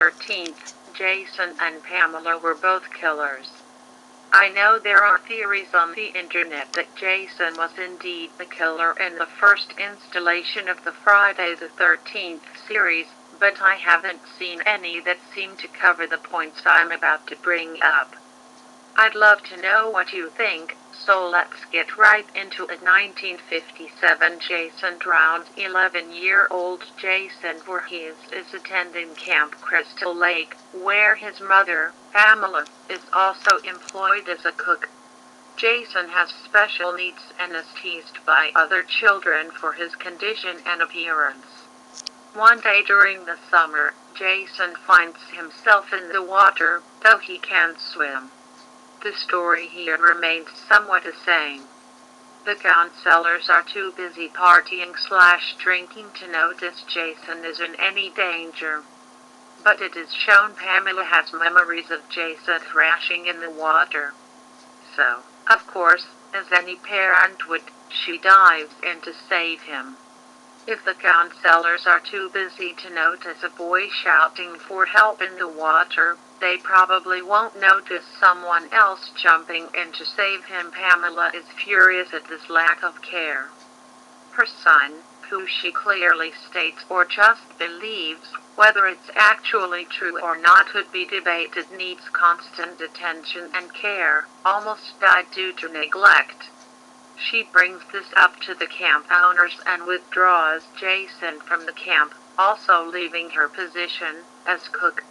13th, Jason and Pamela were both killers. I know there are theories on the internet that Jason was indeed the killer in the first installation of the Friday the 13th series, but I haven't seen any that seem to cover the points I'm about to bring up. I'd love to know what you think, so let's get right into it. 1957, Jason drowns 11-year-old Jason Voorhees is attending Camp Crystal Lake, where his mother, Pamela, is also employed as a cook. Jason has special needs and is teased by other children for his condition and appearance. One day during the summer, Jason finds himself in the water, though he can't swim. The story here remains somewhat the same. The counselors are too busy partying/drinking to notice Jason is in any danger. But it is shown Pamela has memories of Jason thrashing in the water. So, of course, as any parent would, she dives in to save him. If the counselors are too busy to notice a boy shouting for help in the water, they probably won't notice someone else jumping in to save him. Pamela is furious at this lack of care. Her son, who she clearly states or just believes, whether it's actually true or not could be debated, needs constant attention and care, almost died due to neglect. She brings this up to the camp owners and withdraws Jason from the camp, also leaving her position as cook.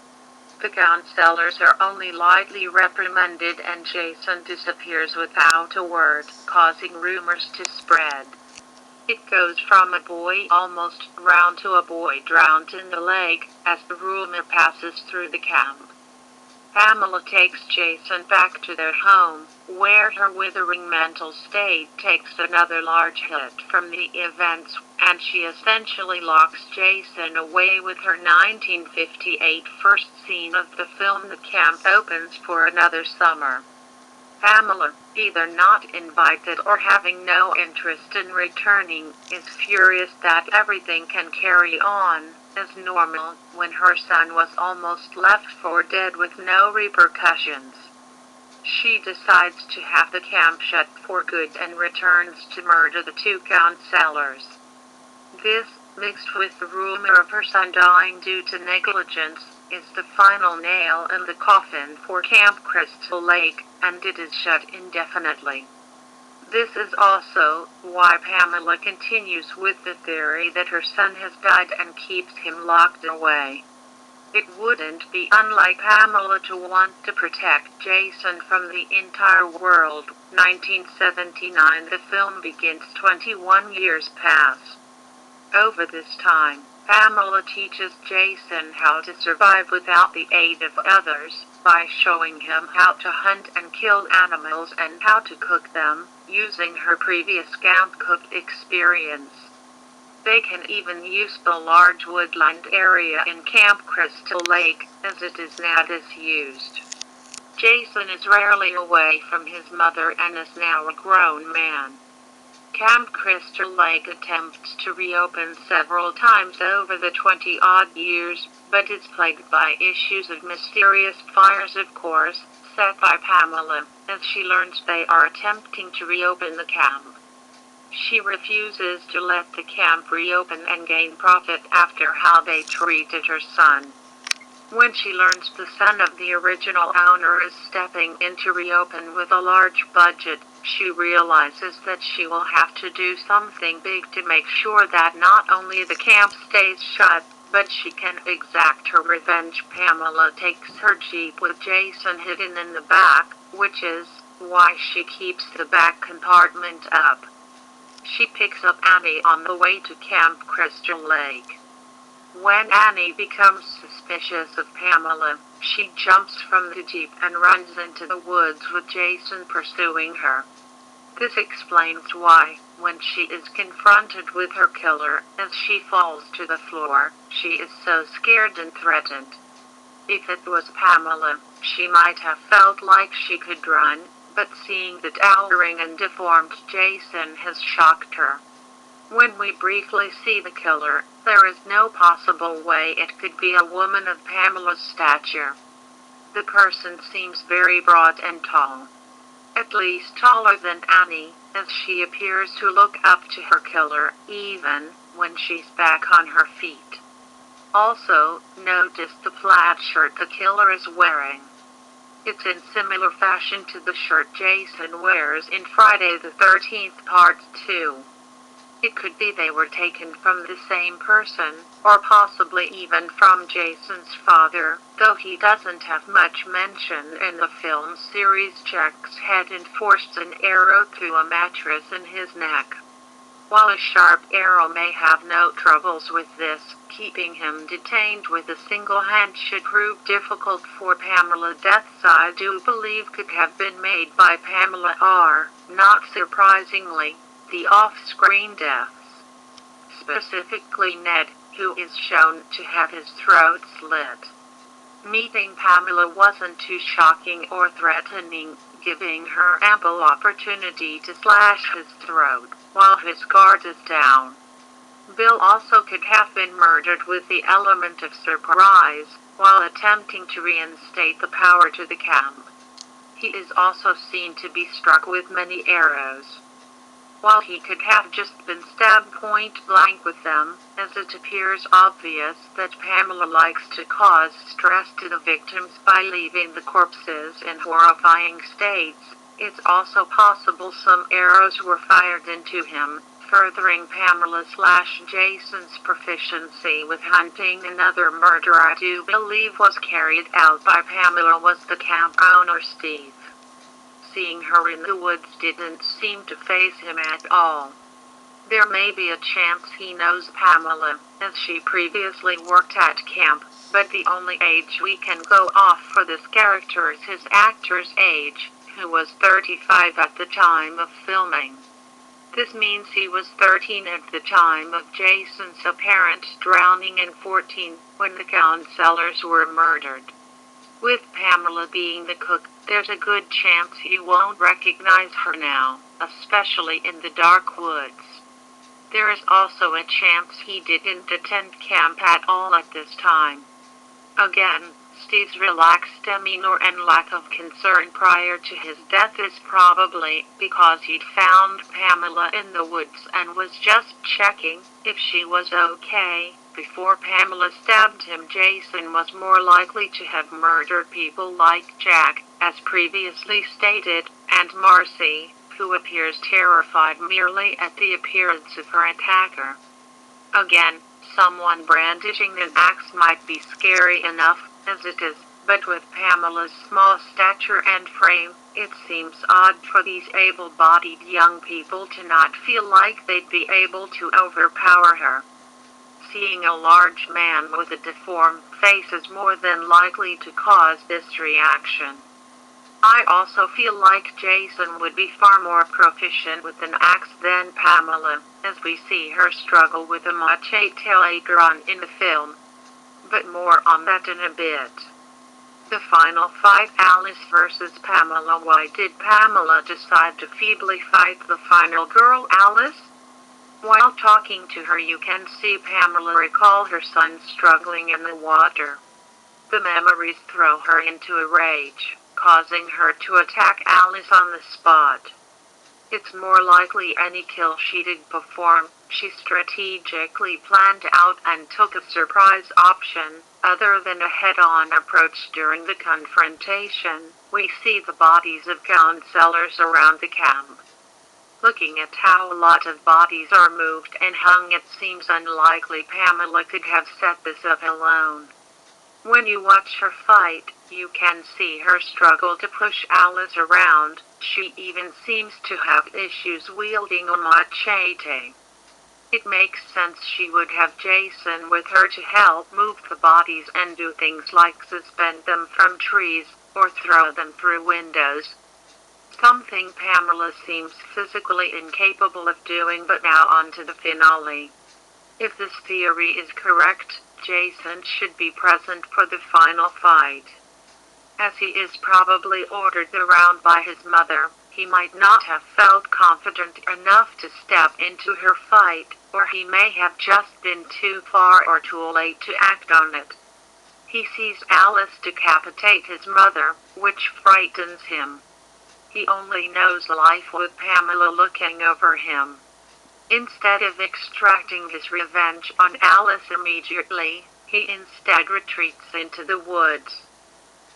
The counselors are only lightly reprimanded and Jason disappears without a word, causing rumors to spread. It goes from a boy almost drowned to a boy drowned in the lake, as the rumor passes through the camp. Pamela takes Jason back to their home, where her withering mental state takes another large hit from the events, and she essentially locks Jason away with her. 1958 first scene of the film. The camp opens for another summer. Pamela, either not invited or having no interest in returning, is furious that everything can carry on as normal when her son was almost left for dead with no repercussions. She decides to have the camp shut for good and returns to murder the two counselors. This, mixed with the rumor of her son dying due to negligence, is the final nail in the coffin for Camp Crystal Lake, and it is shut indefinitely. This is also why Pamela continues with the theory that her son has died and keeps him locked away. It wouldn't be unlike Pamela to want to protect Jason from the entire world. 1979. The film begins. 21 years pass. Over this time, Pamela teaches Jason how to survive without the aid of others, by showing him how to hunt and kill animals and how to cook them, using her previous camp cook experience. They can even use the large woodland area in Camp Crystal Lake, as it is now disused. Jason is rarely away from his mother and is now a grown man. Camp Crystal Lake attempts to reopen several times over the 20-odd years, but is plagued by issues of mysterious fires, of course, set by Pamela, as she learns they are attempting to reopen the camp. She refuses to let the camp reopen and gain profit after how they treated her son. When she learns the son of the original owner is stepping in to reopen with a large budget, she realizes that she will have to do something big to make sure that not only the camp stays shut, but she can exact her revenge. Pamela takes her Jeep with Jason hidden in the back, which is why she keeps the back compartment up. She picks up Annie on the way to Camp Crystal Lake. When Annie becomes suspicious of Pamela, she jumps from the Jeep and runs into the woods with Jason pursuing her. This explains why, when she is confronted with her killer, as she falls to the floor, she is so scared and threatened. If it was Pamela, she might have felt like she could run, but seeing the towering and deformed Jason has shocked her. When we briefly see the killer, There is no possible way it could be a woman of Pamela's stature. The person seems very broad and tall. At least taller than Annie, as she appears to look up to her killer, even when she's back on her feet. Also, notice the plaid shirt the killer is wearing. It's in similar fashion to the shirt Jason wears in Friday the 13th Part 2. It could be they were taken from the same person, or possibly even from Jason's father, though he doesn't have much mention in the film series. Jack's head and forced an arrow through a mattress in his neck. While a sharp arrow may have no troubles with this, keeping him detained with a single hand should prove difficult for Pamela. Deaths I do believe could have been made by Pamela are, not surprisingly, the off-screen deaths. Specifically Ned, who is shown to have his throat slit. Meeting Pamela wasn't too shocking or threatening, giving her ample opportunity to slash his throat while his guard is down. Bill also could have been murdered with the element of surprise, while attempting to reinstate the power to the camp. He is also seen to be struck with many arrows. While he could have just been stabbed point blank with them, as it appears obvious that Pamela likes to cause stress to the victims by leaving the corpses in horrifying states, it's also possible some arrows were fired into him, furthering Pamela/Jason's proficiency with hunting. Another murder I do believe was carried out by Pamela was the camp owner Steve. Seeing her in the woods didn't seem to faze him at all. There may be a chance he knows Pamela, as she previously worked at camp, but the only age we can go off for this character is his actor's age, who was 35 at the time of filming. This means he was 13 at the time of Jason's apparent drowning and 14 when the counselors were murdered. With Pamela being the cook, there's a good chance he won't recognize her now, especially in the dark woods. There is also a chance he didn't attend camp at all at this time. Again, Steve's relaxed demeanor and lack of concern prior to his death is probably because he'd found Pamela in the woods and was just checking if she was okay. Before Pamela stabbed him, Jason was more likely to have murdered people like Jack, as previously stated, and Marcy, who appears terrified merely at the appearance of her attacker. Again, someone brandishing an axe might be scary enough, as it is, but with Pamela's small stature and frame, it seems odd for these able-bodied young people to not feel like they'd be able to overpower her. Seeing a large man with a deformed face is more than likely to cause this reaction. I also feel like Jason would be far more proficient with an axe than Pamela, as we see her struggle with a machete later on in the film. But more on that in a bit. The final fight, Alice versus Pamela. Why did Pamela decide to feebly fight the final girl, Alice? While talking to her, you can see Pamela recall her son struggling in the water. The memories throw her into a rage, causing her to attack Alice on the spot. It's more likely any kill she did perform, she strategically planned out and took a surprise option, other than a head-on approach. During the confrontation, we see the bodies of counselors around the camp. Looking at how a lot of bodies are moved and hung, it seems unlikely Pamela could have set this up alone. When you watch her fight, you can see her struggle to push Alice around. She even seems to have issues wielding a machete. It makes sense she would have Jason with her to help move the bodies and do things like suspend them from trees, or throw them through windows. Something Pamela seems physically incapable of doing. But now on to the finale. If this theory is correct, Jason should be present for the final fight. As he is probably ordered around by his mother, He might not have felt confident enough to step into her fight, or he may have just been too far or too late to act on it. He sees Alice decapitate his mother, which frightens him. He only knows life with Pamela looking over him. Instead of extracting his revenge on Alice immediately, he instead retreats into the woods.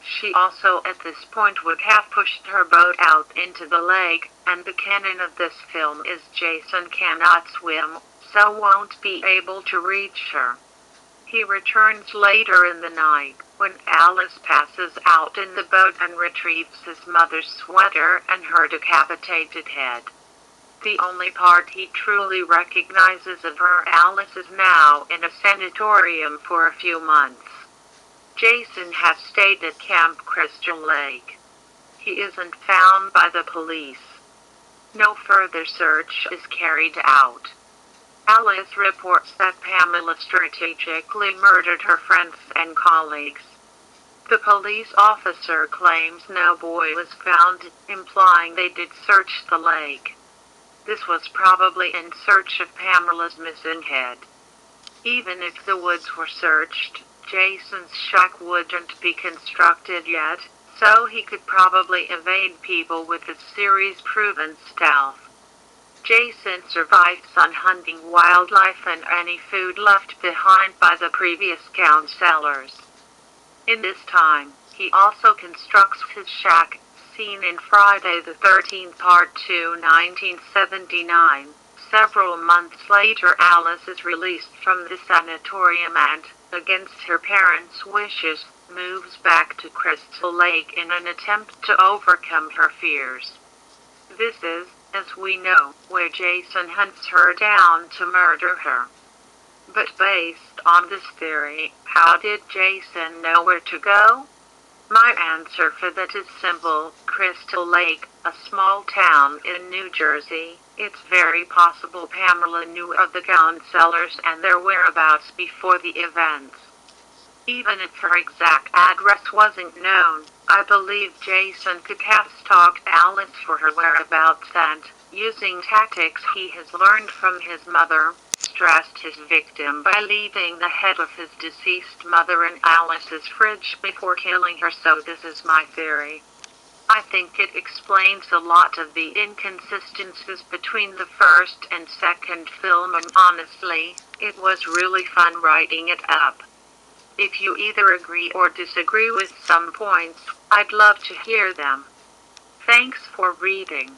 She also at this point would have pushed her boat out into the lake, and the canon of this film is Jason cannot swim, so won't be able to reach her. He returns later in the night, when Alice passes out in the boat and retrieves his mother's sweater and her decapitated head. The only part he truly recognizes of her, Alice, is now in a sanatorium for a few months. Jason has stayed at Camp Crystal Lake. He isn't found by the police. No further search is carried out. Alice reports that Pamela strategically murdered her friends and colleagues. The police officer claims no boy was found, implying they did search the lake. This was probably in search of Pamela's missing head. Even if the woods were searched, Jason's shack wouldn't be constructed yet, so he could probably evade people with his series-proven stealth. Jason survives on hunting wildlife and any food left behind by the previous counselors. In this time, he also constructs his shack, seen in Friday the 13th Part 2, 1979. Several months later, Alice is released from the sanatorium and, against her parents' wishes, moves back to Crystal Lake in an attempt to overcome her fears. This is, as we know, where Jason hunts her down to murder her. But based on this theory, how did Jason know where to go? My answer for that is simple: Crystal Lake, a small town in New Jersey. It's very possible Pamela knew of the counselors and their whereabouts before the events. Even if her exact address wasn't known, I believe Jason could have stalked Alice for her whereabouts and, using tactics he has learned from his mother, stressed his victim by leaving the head of his deceased mother in Alice's fridge before killing her. So this is my theory. I think it explains a lot of the inconsistencies between the first and second film, and honestly, it was really fun writing it up. If you either agree or disagree with some points, I'd love to hear them. Thanks for reading.